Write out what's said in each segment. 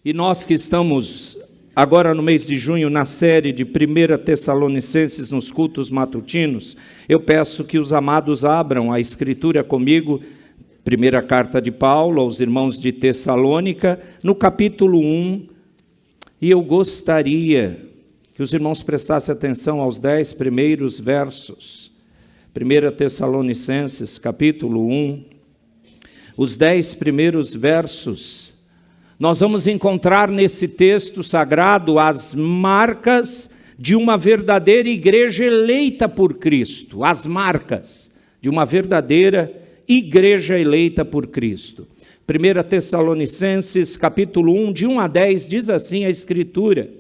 E nós que estamos agora no mês de junho na série de 1 Tessalonicenses nos cultos matutinos, eu peço que os amados abram a Escritura comigo, primeira carta de Paulo aos irmãos de Tessalônica, no capítulo 1, e eu gostaria que os irmãos prestassem atenção aos 10 primeiros versos. 1 Tessalonicenses, capítulo 1, os 10 primeiros versos. Nós vamos encontrar nesse texto sagrado as marcas de uma verdadeira igreja eleita por Cristo. As marcas de uma verdadeira igreja eleita por Cristo. 1 Tessalonicenses, capítulo 1, de 1 a 10, diz assim a Escritura.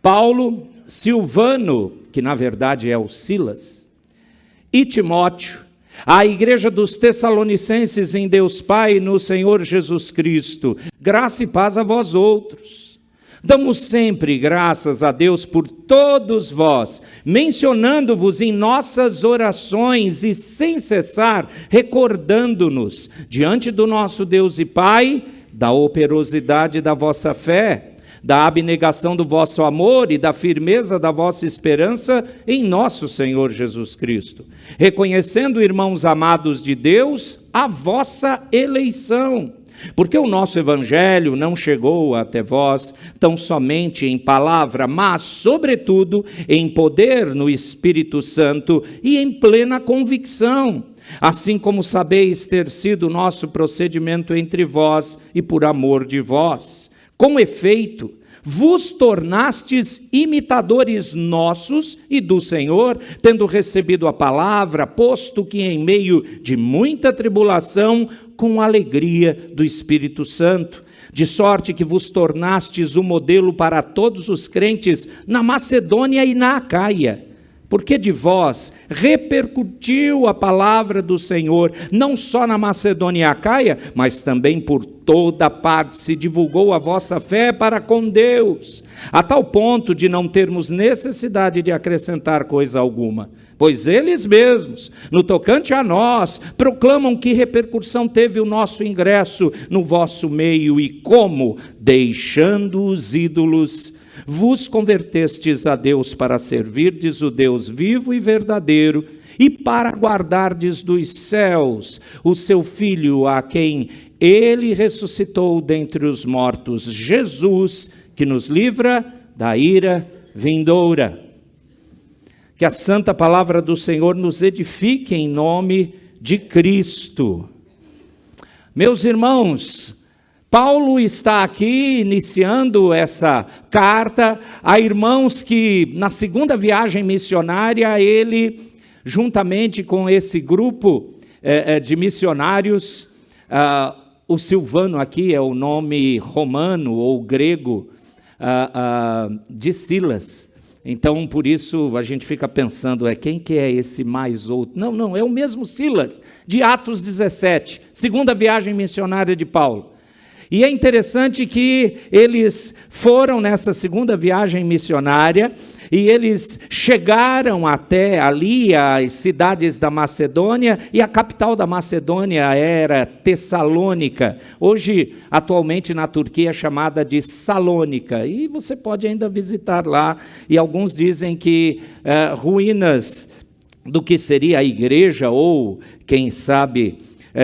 Paulo, Silvano, que na verdade é o Silas, e Timóteo, a igreja dos Tessalonicenses em Deus Pai e no Senhor Jesus Cristo, graça e paz a vós outros. Damos sempre graças a Deus por todos vós, mencionando-vos em nossas orações e sem cessar, recordando-nos diante do nosso Deus e Pai, da operosidade da vossa fé, da abnegação do vosso amor e da firmeza da vossa esperança em nosso Senhor Jesus Cristo, reconhecendo, irmãos amados de Deus, a vossa eleição, porque o nosso evangelho não chegou até vós tão somente em palavra, mas, sobretudo, em poder no Espírito Santo e em plena convicção, assim como sabeis ter sido o nosso procedimento entre vós e por amor de vós. Com efeito, vos tornastes imitadores nossos e do Senhor, tendo recebido a palavra, posto que em meio de muita tribulação, com alegria do Espírito Santo, de sorte que vos tornastes um modelo para todos os crentes na Macedônia e na Acaia, porque de vós repercutiu a palavra do Senhor, não só na Macedônia e Acaia, mas também por toda parte se divulgou a vossa fé para com Deus, a tal ponto de não termos necessidade de acrescentar coisa alguma. Pois eles mesmos, no tocante a nós, proclamam que repercussão teve o nosso ingresso no vosso meio e como, deixando os ídolos, vos convertestes a Deus para servirdes o Deus vivo e verdadeiro e para guardardes dos céus o seu Filho, a quem ele ressuscitou dentre os mortos, Jesus, que nos livra da ira vindoura. Que a santa palavra do Senhor nos edifique em nome de Cristo. Meus irmãos, Paulo está aqui iniciando essa carta a irmãos que na segunda viagem missionária ele, juntamente com esse grupo de missionários, o Silvano aqui é o nome romano ou grego de Silas. Então, por isso, a gente fica pensando, quem que é esse mais outro? Não, é o mesmo Silas, de Atos 17, segunda viagem missionária de Paulo. E é interessante que eles foram nessa segunda viagem missionária e eles chegaram até ali as cidades da Macedônia, e a capital da Macedônia era Tessalônica, hoje atualmente na Turquia é chamada de Salônica, e você pode ainda visitar lá, e alguns dizem que ruínas do que seria a igreja, ou quem sabe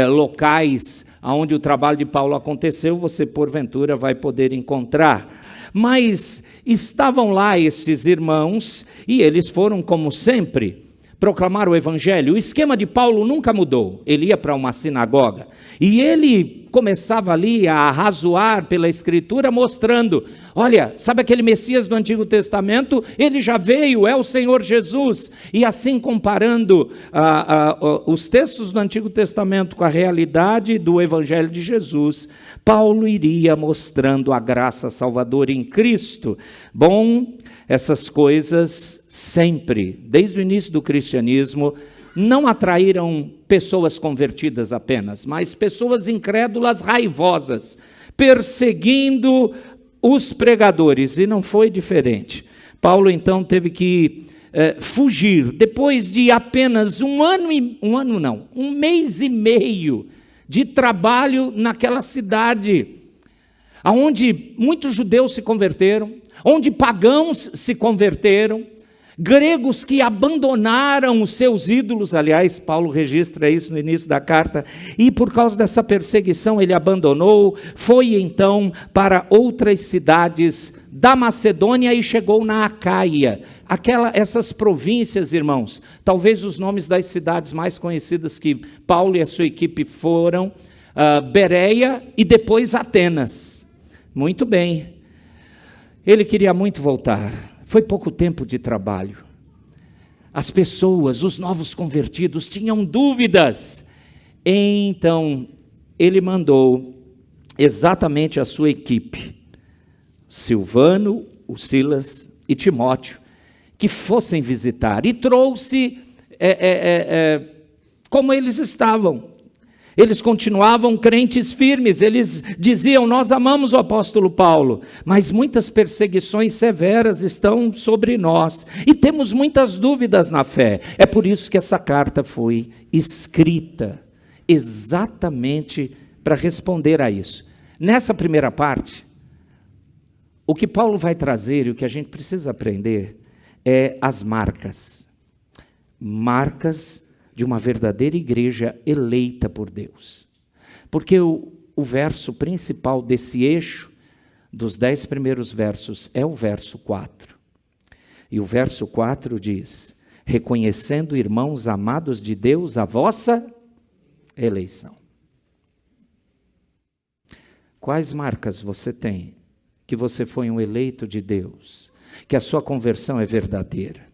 locais onde o trabalho de Paulo aconteceu, você porventura vai poder encontrar. Mas estavam lá esses irmãos, e eles foram, como sempre, proclamar o evangelho. O esquema de Paulo nunca mudou. Ele ia para uma sinagoga, e ele começava ali a arrazoar pela Escritura, mostrando, olha, sabe aquele Messias do Antigo Testamento? Ele já veio, é o Senhor Jesus. E assim, comparando os textos do Antigo Testamento com a realidade do Evangelho de Jesus, Paulo iria mostrando a graça salvadora em Cristo. Bom, essas coisas sempre, desde o início do cristianismo, não atraíram pessoas convertidas apenas, mas pessoas incrédulas raivosas, perseguindo os pregadores, e não foi diferente. Paulo então teve que fugir, depois de apenas um mês e meio de trabalho naquela cidade. aonde muitos judeus se converteram, onde pagãos se converteram, gregos que abandonaram os seus ídolos. Aliás, Paulo registra isso no início da carta, e por causa dessa perseguição ele abandonou, foi então para outras cidades da Macedônia e chegou na Acaia. Essas províncias, irmãos, talvez os nomes das cidades mais conhecidas que Paulo e a sua equipe foram, Bereia e depois Atenas. Muito bem, ele queria muito voltar. Foi pouco tempo de trabalho. As pessoas, os novos convertidos, tinham dúvidas. Então, ele mandou exatamente a sua equipe, Silvano, o Silas e Timóteo, que fossem visitar. E trouxe como eles estavam. Eles continuavam crentes firmes, eles diziam: nós amamos o apóstolo Paulo, mas muitas perseguições severas estão sobre nós, e temos muitas dúvidas na fé. É por isso que essa carta foi escrita, exatamente para responder a isso. Nessa primeira parte, o que Paulo vai trazer e o que a gente precisa aprender é as marcas de uma verdadeira igreja eleita por Deus. Porque o verso principal desse eixo, dos 10 primeiros versos, é o verso 4. E o verso 4 diz: reconhecendo, irmãos amados de Deus, a vossa eleição. Quais marcas você tem que você foi um eleito de Deus, que a sua conversão é verdadeira?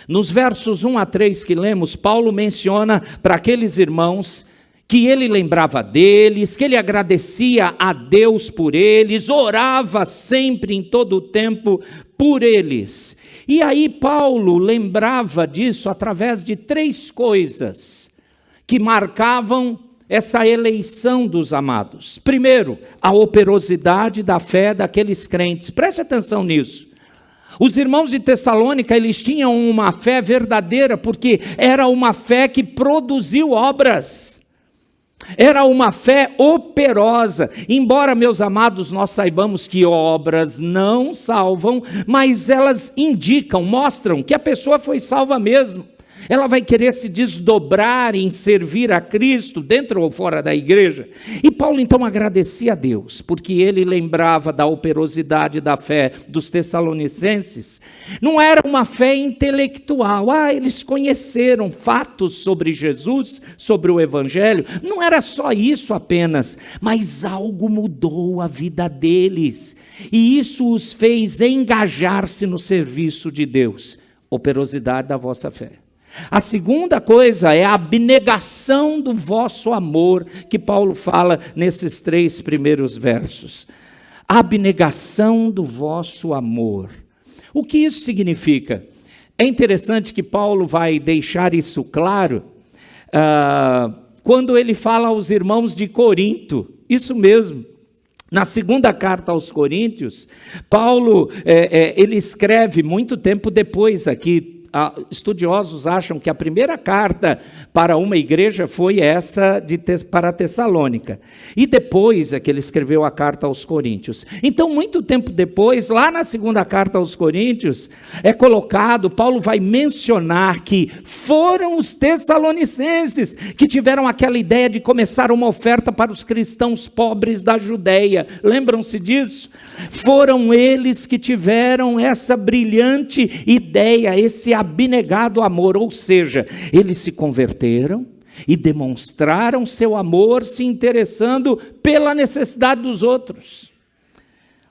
Nos versos 1 a 3 que lemos, Paulo menciona para aqueles irmãos que ele lembrava deles, que ele agradecia a Deus por eles, orava sempre, em todo o tempo, por eles. E aí Paulo lembrava disso através de 3 coisas que marcavam essa eleição dos amados. Primeiro, a operosidade da fé daqueles crentes. Preste atenção nisso. Os irmãos de Tessalônica, eles tinham uma fé verdadeira, porque era uma fé que produziu obras. Era uma fé operosa. Embora, meus amados, nós saibamos que obras não salvam, mas elas indicam, mostram que a pessoa foi salva mesmo. Ela vai querer se desdobrar em servir a Cristo, dentro ou fora da igreja. E Paulo então agradecia a Deus, porque ele lembrava da operosidade da fé dos tessalonicenses. Não era uma fé intelectual. Eles conheceram fatos sobre Jesus, sobre o Evangelho. Não era só isso apenas, mas algo mudou a vida deles. E isso os fez engajar-se no serviço de Deus. Operosidade da vossa fé. A segunda coisa é a abnegação do vosso amor, que Paulo fala nesses 3 primeiros versos. A abnegação do vosso amor. O que isso significa? É interessante que Paulo vai deixar isso claro quando ele fala aos irmãos de Corinto. Isso mesmo. Na segunda carta aos Coríntios, Paulo ele escreve muito tempo depois aqui. Estudiosos acham que a primeira carta para uma igreja foi essa para Tessalônica. E depois é que ele escreveu a carta aos Coríntios. Então, muito tempo depois, lá na segunda carta aos Coríntios, é colocado, Paulo vai mencionar que foram os tessalonicenses que tiveram aquela ideia de começar uma oferta para os cristãos pobres da Judeia. Lembram-se disso? Foram eles que tiveram essa brilhante ideia, esse abnegado amor, ou seja, eles se converteram e demonstraram seu amor se interessando pela necessidade dos outros.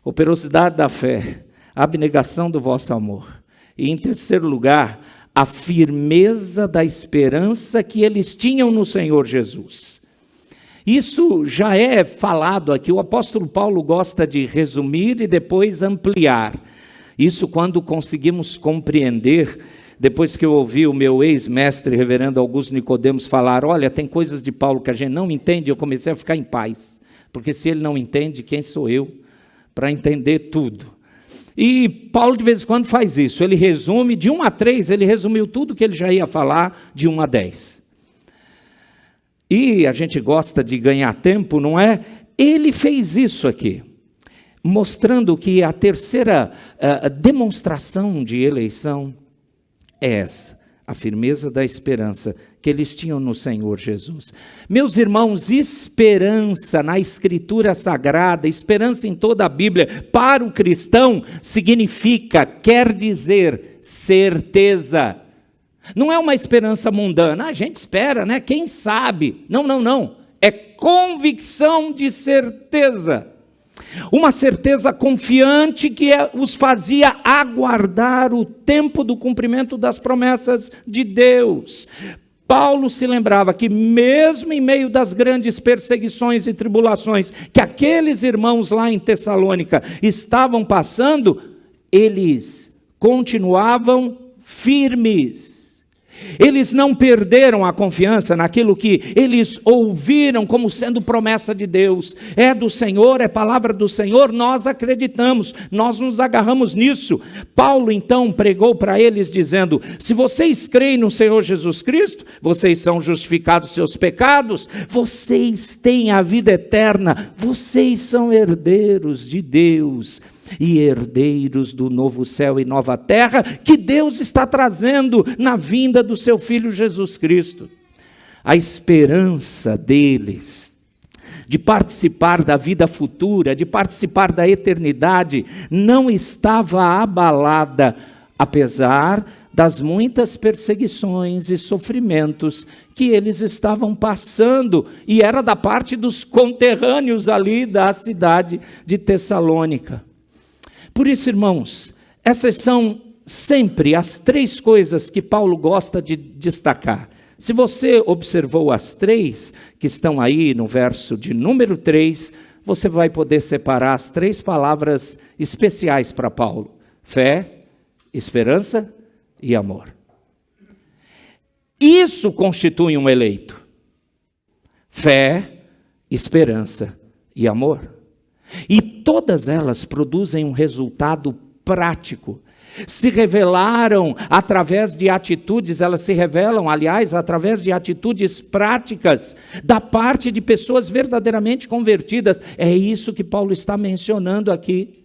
Operosidade da fé, abnegação do vosso amor. E em terceiro lugar, a firmeza da esperança que eles tinham no Senhor Jesus. Isso já é falado aqui, o apóstolo Paulo gosta de resumir e depois ampliar. Isso quando conseguimos compreender, depois que eu ouvi o meu ex-mestre, reverendo Augusto Nicodemos, falar: olha, tem coisas de Paulo que a gente não entende, eu comecei a ficar em paz, porque se ele não entende, quem sou eu para entender tudo? E Paulo de vez em quando faz isso, ele resume, de 1 a 3, ele resumiu tudo que ele já ia falar de 1 a 10. E a gente gosta de ganhar tempo, não é? ele fez isso aqui, mostrando que a terceira demonstração de eleição é essa, a firmeza da esperança que eles tinham no Senhor Jesus. Meus irmãos, esperança na Escritura Sagrada, esperança em toda a Bíblia, para o cristão, significa, quer dizer, certeza. Não é uma esperança mundana, a gente espera, né? Quem sabe? Não, não, não. É convicção de certeza. Uma certeza confiante que os fazia aguardar o tempo do cumprimento das promessas de Deus. Paulo se lembrava que mesmo em meio das grandes perseguições e tribulações que aqueles irmãos lá em Tessalônica estavam passando, eles continuavam firmes. Eles não perderam a confiança naquilo que eles ouviram como sendo promessa de Deus. É do Senhor, é palavra do Senhor, nós acreditamos, nós nos agarramos nisso. Paulo então pregou para eles dizendo: se vocês creem no Senhor Jesus Cristo, vocês são justificados dos seus pecados, vocês têm a vida eterna, vocês são herdeiros de Deus e herdeiros do novo céu e nova terra que Deus está trazendo na vinda do seu Filho Jesus Cristo. A esperança deles de participar da vida futura, de participar da eternidade, não estava abalada, apesar das muitas perseguições e sofrimentos que eles estavam passando, e era da parte dos conterrâneos ali da cidade de Tessalônica. Por isso, irmãos, essas são sempre as três coisas que Paulo gosta de destacar. Se você observou as três que estão aí no verso de número 3, você vai poder separar as três palavras especiais para Paulo: fé, esperança e amor. Isso constitui um eleito: fé, esperança e amor. E todas elas produzem um resultado prático. Se revelaram através de atitudes, elas se revelam, aliás, através de atitudes práticas, da parte de pessoas verdadeiramente convertidas. É isso que Paulo está mencionando aqui.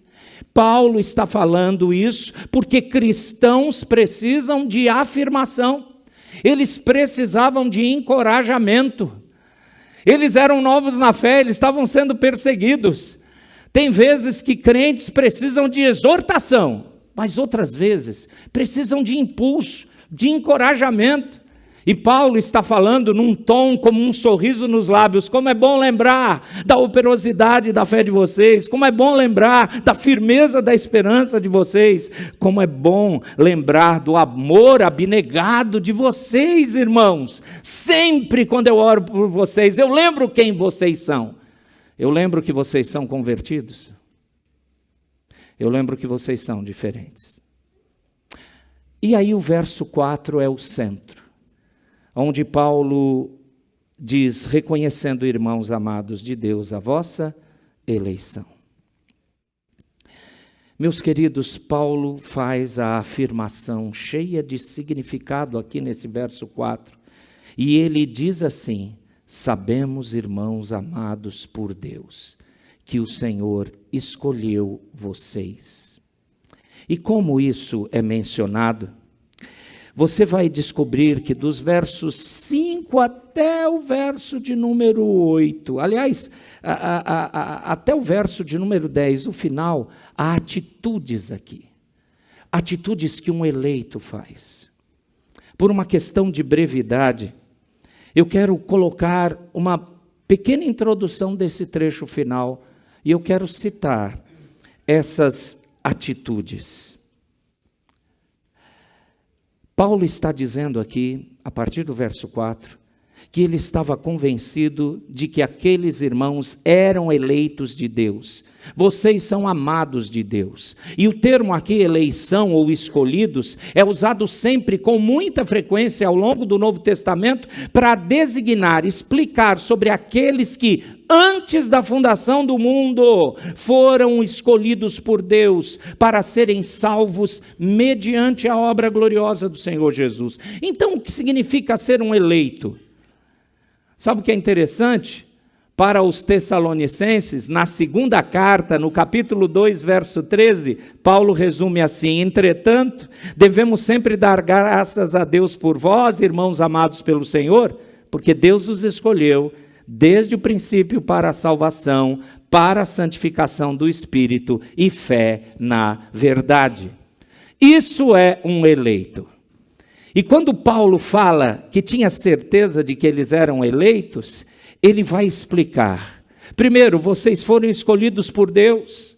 Paulo está falando isso porque cristãos precisam de afirmação. Eles precisavam de encorajamento. Eles eram novos na fé, eles estavam sendo perseguidos. Tem vezes que crentes precisam de exortação, mas outras vezes precisam de impulso, de encorajamento. E Paulo está falando num tom como um sorriso nos lábios: como é bom lembrar da operosidade da fé de vocês, como é bom lembrar da firmeza da esperança de vocês, como é bom lembrar do amor abnegado de vocês, irmãos. Sempre quando eu oro por vocês, eu lembro quem vocês são. Eu lembro que vocês são convertidos. Eu lembro que vocês são diferentes. E aí o verso 4 é o centro, onde Paulo diz: reconhecendo, irmãos amados de Deus, a vossa eleição. Meus queridos, Paulo faz a afirmação cheia de significado aqui nesse verso 4. E ele diz assim: sabemos, irmãos amados por Deus, que o Senhor escolheu vocês. E como isso é mencionado, você vai descobrir que dos versos 5 até o verso de número 8, aliás, até o verso de número 10, o final, há atitudes aqui. Atitudes que um eleito faz. Por uma questão de brevidade, eu quero colocar uma pequena introdução desse trecho final, e eu quero citar essas atitudes. Paulo está dizendo aqui, a partir do verso 4, que ele estava convencido de que aqueles irmãos eram eleitos de Deus. Vocês são amados de Deus. E o termo aqui, eleição ou escolhidos, é usado sempre com muita frequência ao longo do Novo Testamento para designar, explicar sobre aqueles que, antes da fundação do mundo, foram escolhidos por Deus para serem salvos mediante a obra gloriosa do Senhor Jesus. Então, o que significa ser um eleito? Sabe o que é interessante? para os Tessalonicenses, na segunda carta, no capítulo 2, verso 13, Paulo resume assim: entretanto, devemos sempre dar graças a Deus por vós, irmãos amados pelo Senhor, porque Deus os escolheu desde o princípio para a salvação, para a santificação do Espírito e fé na verdade. Isso é um eleito. E quando Paulo fala que tinha certeza de que eles eram eleitos, ele vai explicar. Primeiro, vocês foram escolhidos por Deus.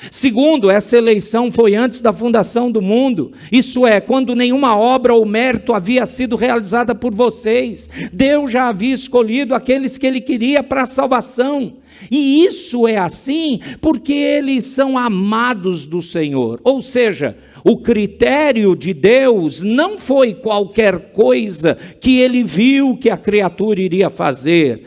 Segundo, essa eleição foi antes da fundação do mundo. Isso é, quando nenhuma obra ou mérito havia sido realizada por vocês. Deus já havia escolhido aqueles que Ele queria para a salvação. E isso é assim porque eles são amados do Senhor. Ou seja, o critério de Deus não foi qualquer coisa que Ele viu que a criatura iria fazer.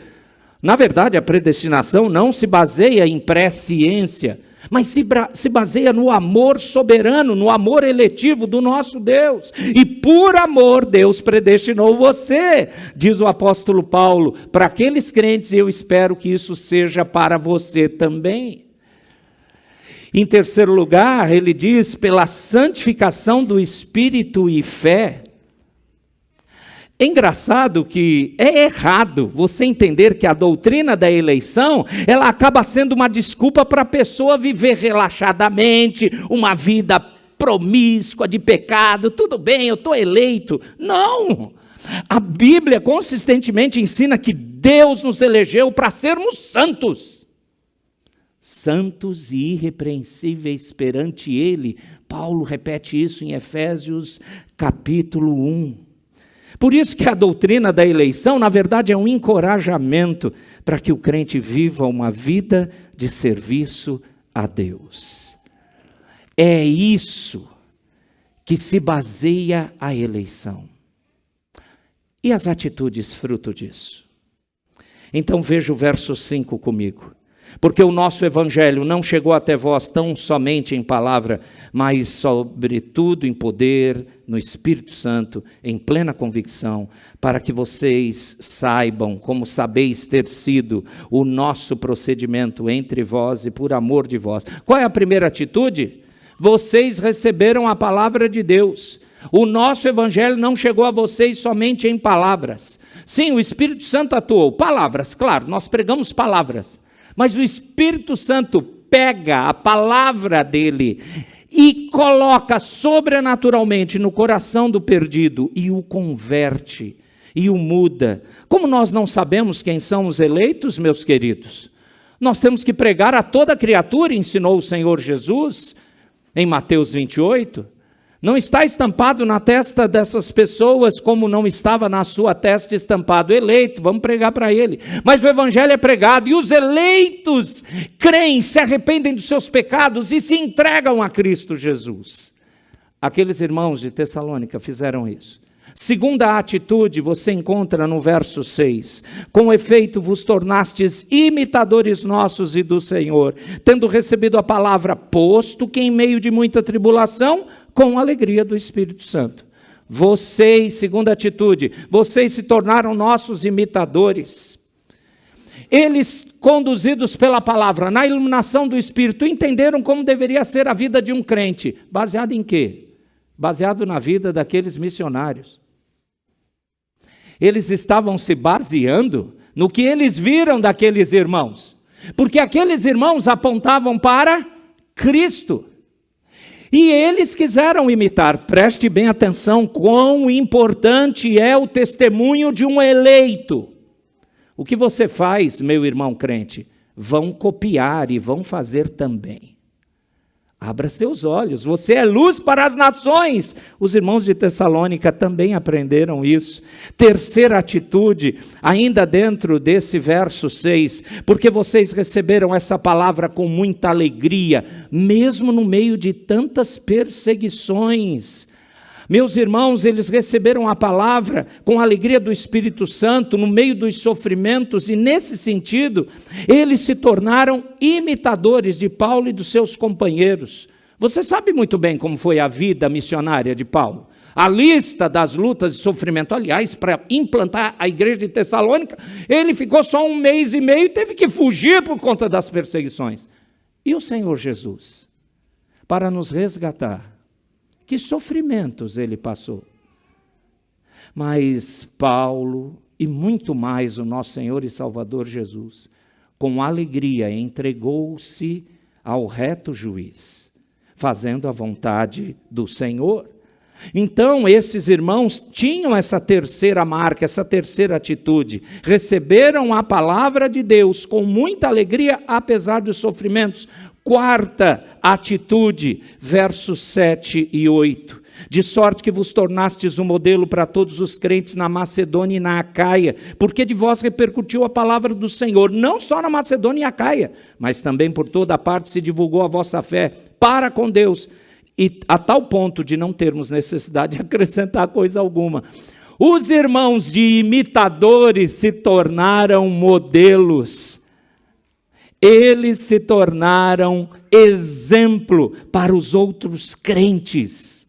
Na verdade, a predestinação não se baseia em presciência, mas se baseia no amor soberano, no amor eletivo do nosso Deus. E por amor, Deus predestinou você, diz o apóstolo Paulo, para aqueles crentes, e eu espero que isso seja para você também. Em terceiro lugar, ele diz, pela santificação do Espírito e fé. É engraçado que é errado você entender que a doutrina da eleição, ela acaba sendo uma desculpa para a pessoa viver relaxadamente, uma vida promíscua de pecado. Tudo bem, eu estou eleito. Não! A Bíblia consistentemente ensina que Deus nos elegeu para sermos santos. Santos e irrepreensíveis perante Ele. Paulo repete isso em Efésios capítulo 1. Por isso que a doutrina da eleição, na verdade, é um encorajamento para que o crente viva uma vida de serviço a Deus. É isso que se baseia a eleição. E as atitudes fruto disso? Então veja o verso 5 comigo. Porque o nosso evangelho não chegou até vós tão somente em palavra, mas sobretudo em poder, no Espírito Santo, em plena convicção, para que vocês saibam, como sabeis ter sido o nosso procedimento entre vós e por amor de vós. Qual é a primeira atitude? Vocês receberam a palavra de Deus. O nosso evangelho não chegou a vocês somente em palavras. Sim, o Espírito Santo atuou. Palavras, claro, nós pregamos palavras. Mas o Espírito Santo pega a palavra dele e coloca sobrenaturalmente no coração do perdido e o converte e o muda. Como nós não sabemos quem são os eleitos, meus queridos? Nós temos que pregar a toda criatura, ensinou o Senhor Jesus em Mateus 28. Não está estampado na testa dessas pessoas como não estava na sua testa estampado eleito, vamos pregar para ele. Mas o evangelho é pregado e os eleitos creem, se arrependem dos seus pecados e se entregam a Cristo Jesus. Aqueles irmãos de Tessalônica fizeram isso. Segunda atitude você encontra no verso 6. Com efeito vos tornastes imitadores nossos e do Senhor, tendo recebido a palavra, posto que em meio de muita tribulação, com a alegria do Espírito Santo. Vocês, segunda atitude, vocês se tornaram nossos imitadores. Eles, conduzidos pela palavra, na iluminação do Espírito, entenderam como deveria ser a vida de um crente. Baseado em quê? Baseado na vida daqueles missionários. Eles estavam se baseando no que eles viram daqueles irmãos. Porque aqueles irmãos apontavam para Cristo. E eles quiseram imitar. Preste bem atenção quão importante é o testemunho de um eleito. O que você faz, meu irmão crente? Vão copiar e vão fazer também. Abra seus olhos, você é luz para as nações. Os irmãos de Tessalônica também aprenderam isso. Terceira atitude, ainda dentro desse verso 6, porque vocês receberam essa palavra com muita alegria, mesmo no meio de tantas perseguições. Meus irmãos, eles receberam a palavra com a alegria do Espírito Santo, no meio dos sofrimentos, e nesse sentido, eles se tornaram imitadores de Paulo e dos seus companheiros. Você sabe muito bem como foi a vida missionária de Paulo. a lista das lutas e sofrimento. Aliás, para implantar a igreja de Tessalônica, ele ficou só 1 mês e meio e teve que fugir por conta das perseguições. E o Senhor Jesus, para nos resgatar, que sofrimentos ele passou. Mas Paulo, e muito mais o nosso Senhor e Salvador Jesus, com alegria entregou-se ao reto juiz, fazendo a vontade do Senhor. Então, esses irmãos tinham essa terceira marca, essa terceira atitude. Receberam a palavra de Deus com muita alegria, apesar dos sofrimentos. Quarta atitude, versos 7 e 8. De sorte que vos tornastes um modelo para todos os crentes na Macedônia e na Acaia, porque de vós repercutiu a palavra do Senhor, não só na Macedônia e Acaia, mas também por toda parte se divulgou a vossa fé para com Deus, e a tal ponto de não termos necessidade de acrescentar coisa alguma. Os irmãos de imitadores se tornaram modelos. Eles se tornaram exemplo para os outros crentes.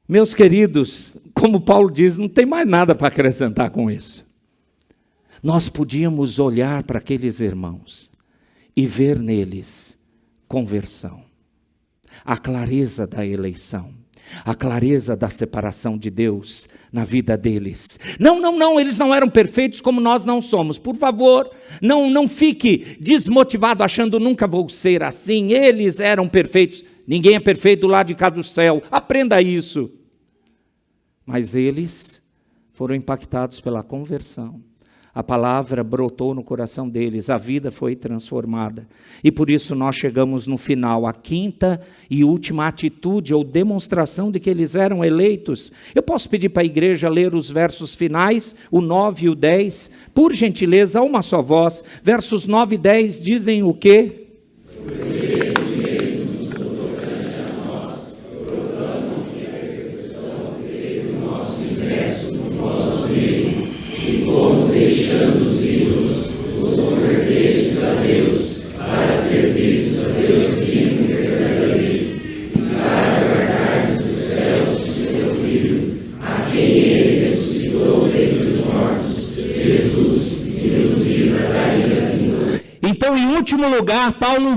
Meus queridos, como Paulo diz, não tem mais nada para acrescentar com isso. Nós podíamos olhar para aqueles irmãos e ver neles conversão, a clareza da eleição, a clareza da separação de Deus na vida deles. Não, eles não eram perfeitos como nós não somos. Por favor, não fique desmotivado achando nunca vou ser assim. Eles eram perfeitos. Ninguém é perfeito do lado de cá do céu. Aprenda isso. Mas eles foram impactados pela conversão. A palavra brotou no coração deles, a vida foi transformada. E por isso nós chegamos no final, a quinta e última atitude ou demonstração de que eles eram eleitos. Eu posso pedir para a igreja ler os versos finais, o 9 e o 10, por gentileza, uma só voz. Versos 9 e 10 dizem o quê? Deixando os ídolos, os convertestes a Deus, para servirmos a Deus vivo e verdadeiro, e para guardarmos dos céus o seu Filho, a quem ele ressuscitou dentre os mortos, Jesus, que nos livra da ira vindoura. Então, em último lugar, Paulo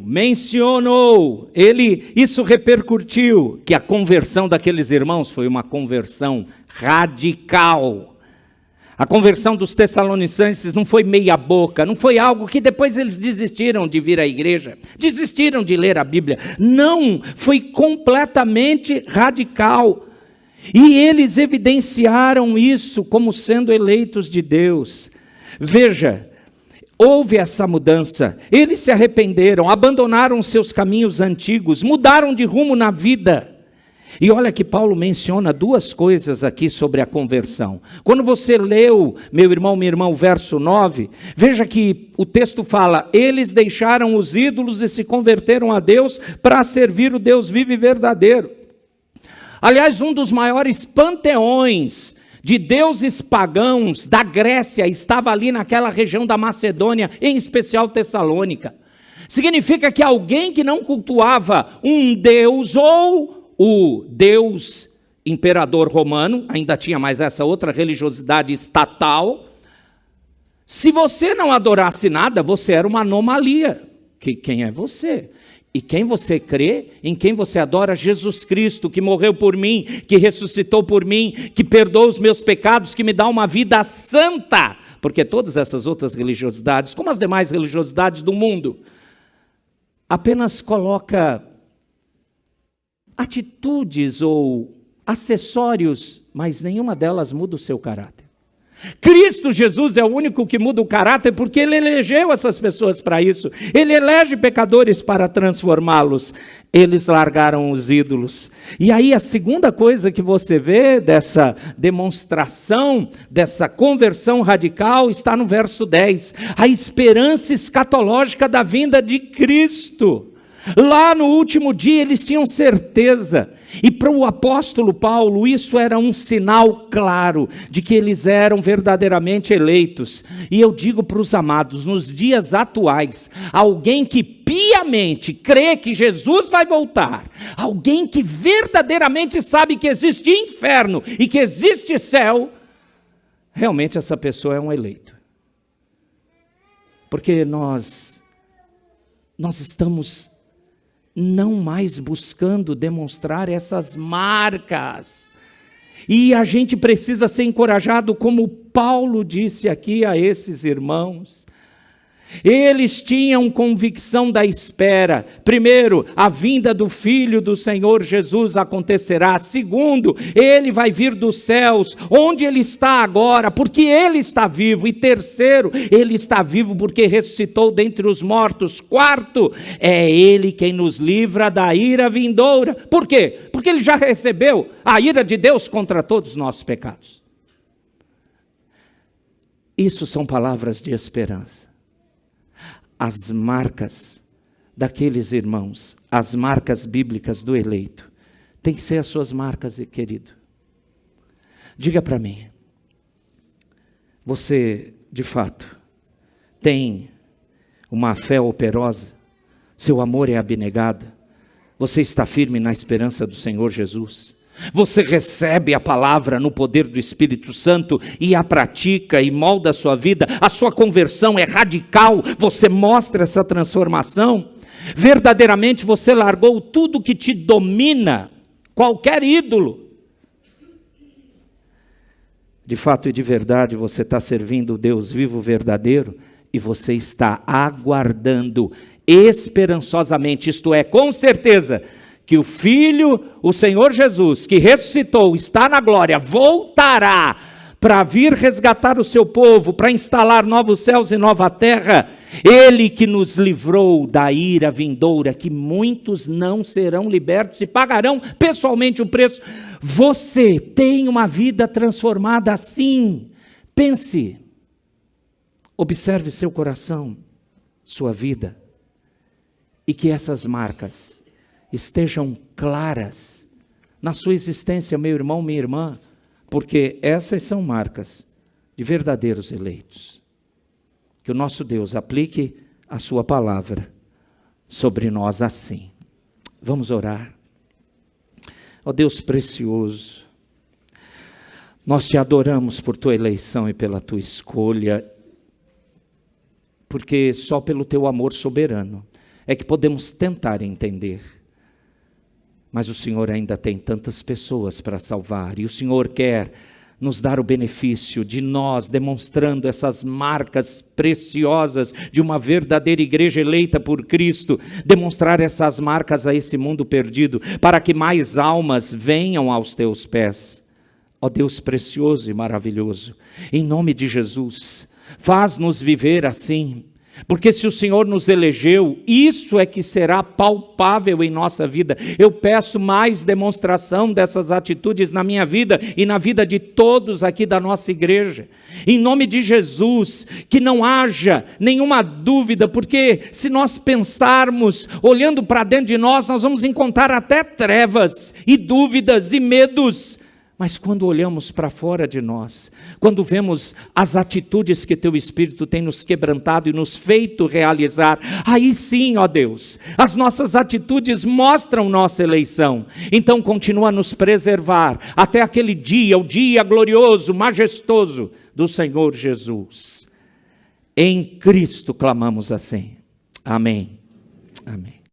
mencionou, isso repercutiu, que a conversão daqueles irmãos foi uma conversão radical. A conversão dos Tessalonicenses não foi meia boca, não foi algo que depois eles desistiram de vir à igreja, desistiram de ler a Bíblia. Não, foi completamente radical. E eles evidenciaram isso como sendo eleitos de Deus. Veja, houve essa mudança. Eles se arrependeram, abandonaram seus caminhos antigos, mudaram de rumo na vida. E olha que Paulo menciona duas coisas aqui sobre a conversão. Quando você leu, meu irmão, minha irmã, o verso 9, veja que o texto fala, eles deixaram os ídolos e se converteram a Deus para servir o Deus vivo e verdadeiro. Aliás, um dos maiores panteões de deuses pagãos da Grécia estava ali naquela região da Macedônia, em especial Tessalônica. Significa que alguém que não cultuava um deus ou o Deus imperador romano, ainda tinha mais essa outra religiosidade estatal, se você não adorasse nada, você era uma anomalia. Quem é você? E quem você crê, em quem você adora? Jesus Cristo, que morreu por mim, que ressuscitou por mim, que perdoa os meus pecados, que me dá uma vida santa. Porque todas essas outras religiosidades, como as demais religiosidades do mundo, apenas coloca atitudes ou acessórios, mas nenhuma delas muda o seu caráter. Cristo Jesus é o único que muda o caráter, porque Ele elegeu essas pessoas para isso. Ele elege pecadores para transformá-los. Eles largaram os ídolos. E aí a segunda coisa que você vê dessa demonstração, dessa conversão radical, está no verso 10. A esperança escatológica da vinda de Cristo. Lá no último dia eles tinham certeza, e para o apóstolo Paulo isso era um sinal claro de que eles eram verdadeiramente eleitos. E eu digo para os amados, nos dias atuais, alguém que piamente crê que Jesus vai voltar, alguém que verdadeiramente sabe que existe inferno e que existe céu, realmente essa pessoa é um eleito. Porque nós estamos não mais buscando demonstrar essas marcas. E a gente precisa ser encorajado, como Paulo disse aqui a esses irmãos. Eles tinham convicção da espera. Primeiro, a vinda do Filho do Senhor Jesus acontecerá. Segundo, Ele vai vir dos céus, onde Ele está agora, porque Ele está vivo. E terceiro, Ele está vivo porque ressuscitou dentre os mortos. Quarto, é Ele quem nos livra da ira vindoura. Por quê? Porque Ele já recebeu a ira de Deus contra todos os nossos pecados. Isso são palavras de esperança. As marcas daqueles irmãos, as marcas bíblicas do eleito, tem que ser as suas marcas, querido. Diga para mim, você de fato tem uma fé operosa? Seu amor é abnegado? Você está firme na esperança do Senhor Jesus? Você recebe a palavra no poder do Espírito Santo e a pratica e molda a sua vida? A sua conversão é radical? Você mostra essa transformação? Verdadeiramente você largou tudo que te domina, qualquer ídolo? De fato e de verdade você está servindo o Deus vivo, verdadeiro, e você está aguardando esperançosamente, isto é, com certeza, que o Filho, o Senhor Jesus, que ressuscitou, está na glória, voltará para vir resgatar o seu povo, para instalar novos céus e nova terra. Ele que nos livrou da ira vindoura, que muitos não serão libertos e pagarão pessoalmente o preço. Você tem uma vida transformada assim. Pense, observe seu coração, sua vida, e que essas marcas estejam claras na sua existência, meu irmão, minha irmã, porque essas são marcas de verdadeiros eleitos. Que o nosso Deus aplique a sua palavra sobre nós assim. Vamos orar. Ó Deus precioso, nós te adoramos por tua eleição e pela tua escolha, porque só pelo teu amor soberano é que podemos tentar entender. Mas o Senhor ainda tem tantas pessoas para salvar, e o Senhor quer nos dar o benefício de nós, demonstrando essas marcas preciosas de uma verdadeira igreja eleita por Cristo, demonstrar essas marcas a esse mundo perdido, para que mais almas venham aos teus pés. Ó Deus precioso e maravilhoso, em nome de Jesus, faz-nos viver assim. Porque se o Senhor nos elegeu, isso é que será palpável em nossa vida. Eu peço mais demonstração dessas atitudes na minha vida e na vida de todos aqui da nossa igreja. Em nome de Jesus, que não haja nenhuma dúvida, porque se nós pensarmos, olhando para dentro de nós, nós vamos encontrar até trevas e dúvidas e medos. Mas quando olhamos para fora de nós, quando vemos as atitudes que teu Espírito tem nos quebrantado e nos feito realizar, aí sim, ó Deus, as nossas atitudes mostram nossa eleição. Então continua a nos preservar até aquele dia, o dia glorioso, majestoso do Senhor Jesus. Em Cristo clamamos assim. Amém. Amém.